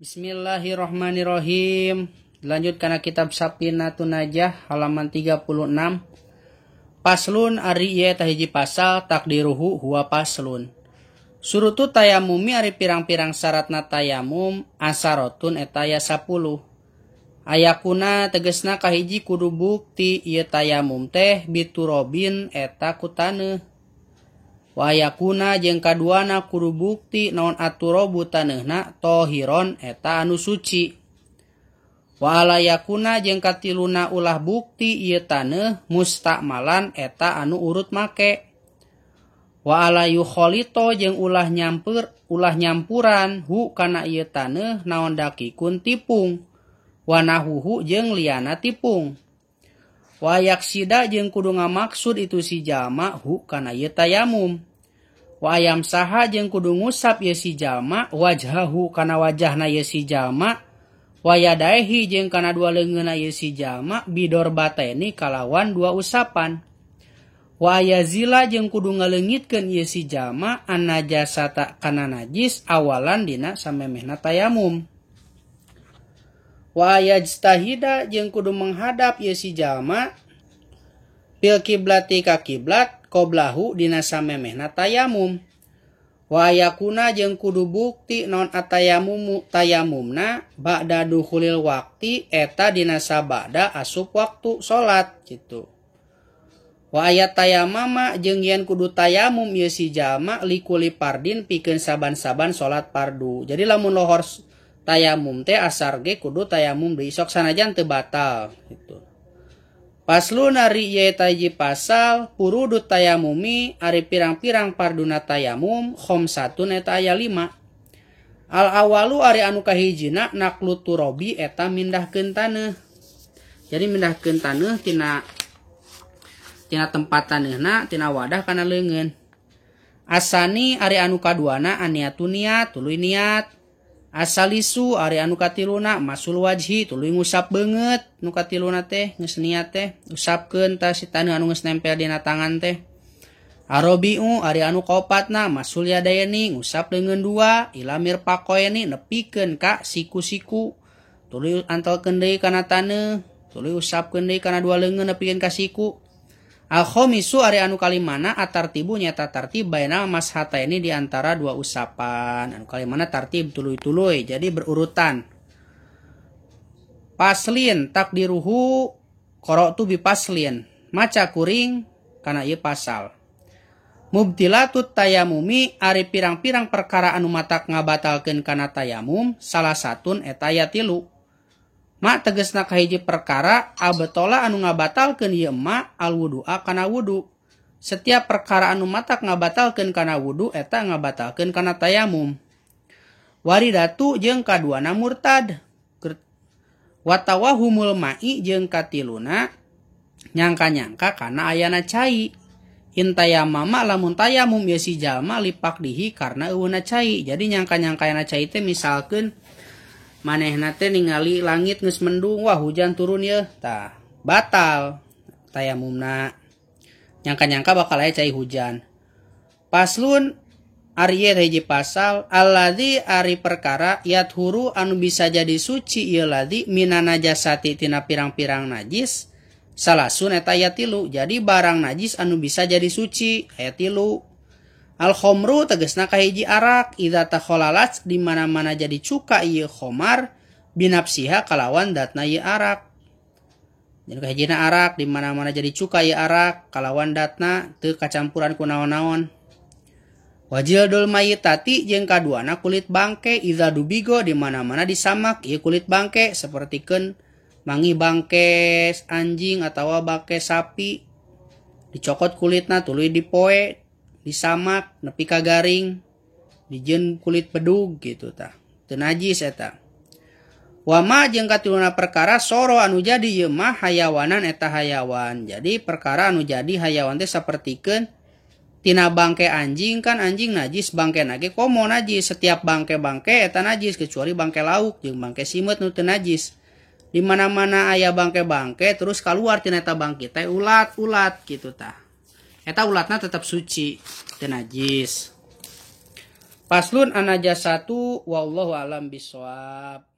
Bismillahirrahmanirrahim. Lanjut karena kitab Safinatun Najah halaman 36. Paslun ari ieu tah hiji pasal takdiruhu huwa paslun. Surutu tayamumi ari pirang-pirang syaratna tayamum asarotun eta aya 10. Ayakuna tegesna kahiji kudu bukti ieu tayamum teh biturobin eta ku taneuh. Wa yakuna jeung kaduana kudu bukti naon aturobu taneuna tohiron eta anu suci. Wa ala yakuna jeung katiluna ulah bukti ieu taneuh musta'malan eta anu urut make. Wa ala yukholito jeung ulah nyampuran hu kana ieu taneuh naon dakikun tipung. Wa nahuhu jeung liana tipung. Wa yaksida jeung kudu ngamaksud itu si jalma hu kana ieu tayamum. Wa ayam saha jeung kudu ngusap ieu si jalma wajhahu kana wajahna ieu si jalma. Wa yadaihi jeung kana dua leungeunna ieu si jalma bidor bateni kalawan dua usapan. Wa yazila jeung kudu ngaleungitkeun ieu si jalma an najasata kana najis awalan dina samemehna tayamum. Wa yajtahida jeung kudu menghadap ieu si jalma fil kiblati ka kiblat qoblahu dina samemehna tayamum. Wa yakuna jeung kudu bukti naon tayamumna ba'da dukhulil waqti eta dina sabada asup waktu salat kitu. Wa ayat tayamama jeung yen kudu tayamum ieu si jalma likuli pardin pikeun saban-saban salat fardu. Jadi lamun lohor tayamum teh asar ge kudu tayamum deui sok sanajan teu batal gitu. Paslun ari ieu hiji pasal furudut tayamumi ari pirang-pirang parduna tayamum khamsatun eta aya 5. Al awalu ari anu kahijina naqlu turobi eta mindahkeun taneuh. Jadi mindahkeun taneuh tina tempat taneuhna tina wadah kana leungeun. Asani ari anu kaduana aniatun niat tuluy niat. Asalisu ari anu katiluna masul wajhi tuluy ngusap beungeut nu katiluna teh geus niat teh usapkeun tah si taneuh anu geus nempel dina tangan teh. Arabiu ari anu kaopatna masul yadaini ngusap leungeun dua ila mirfaqaini nepikeun ka siku-siku tuluy antelkeun deui kana taneuh tuluy usapkeun deui kana dua leungeun nepikeun ka siku. Al-khamisu ari anu kalimana atartibu nyata tartib baina mashataini di antara dua usapan. Anu kalimana tartib tuluy-tuluy jadi berurutan. Paslin takdiruhu qara'tu bi paslin. Maca kuring kana ieu pasal. Mubtilatut tayamumi ari pirang-pirang perkara anu matak ngabatalkeun kana tayamum salah satun eta aya 3. Ma tegesna kahiji perkara abatola anu ngabatalkeun ieu ma al wudu'a kana wudu. Setiap perkara anu matak ngabatalkeun kana wudu eta ngabatalkeun kana tayamum. Waridatu jeung kaduana murtad. Watawahumul ma'i jeung katiluna nyangka-nyangka kana ayana cai. Intayamama lamun tayamum ieu si jalma lipak dihi karna eueuna cai. Jadi nyangka-nyangka ayana cai teh misalkeun manehna teh ningali langit geus mendung wah hujan turun ye tah batal tayamumna nyangka-nyangka bakal aya cai hujan. Paslun ari ieu hiji pasal alladzi ari perkara yathuru anu bisa jadi suci ieu ladzi minan najasati tina pirang-pirang najis salasun eta aya 3. Jadi barang najis anu bisa jadi suci aya 3. Al-khomru tegesna kahiji arak idza takhalalat di mana-mana jadi cuka ieu khomar binafsiha kalawan datna ieu arak. Jadi kahijina arak di mana-mana jadi cuka ieu arak kalawan datna teu kacampuran ku naon-naon. Wajildul mayitati jeung kaduana kulit bangke idza dubigo di mana-mana disamak ieu kulit bangke sapertikeun mangi bangke anjing atawa bangke sapi dicokot kulitna tuluy dipoe disamak nepi ka garing dijieun kulit bedug gitu tah teu najis eta. Wa ma jeung katiluna perkara soro anu jadi ieu mah hayawanan eta hayawan. Jadi perkara anu jadi hayawan teh sapertikeun tina bangke anjing kan anjing najis bangkena ge komo najis. Setiap bangke-bangke eta najis kecuali bangke lauk jeung bangke simet nu teu najis. Di mana-mana aya bangke-bangke terus kaluar tina eta bangke teh ulat-ulat gitu tah. Eta ulatna tetap suci, teu najis. Faslun an najasatu wallahu alam bisawab.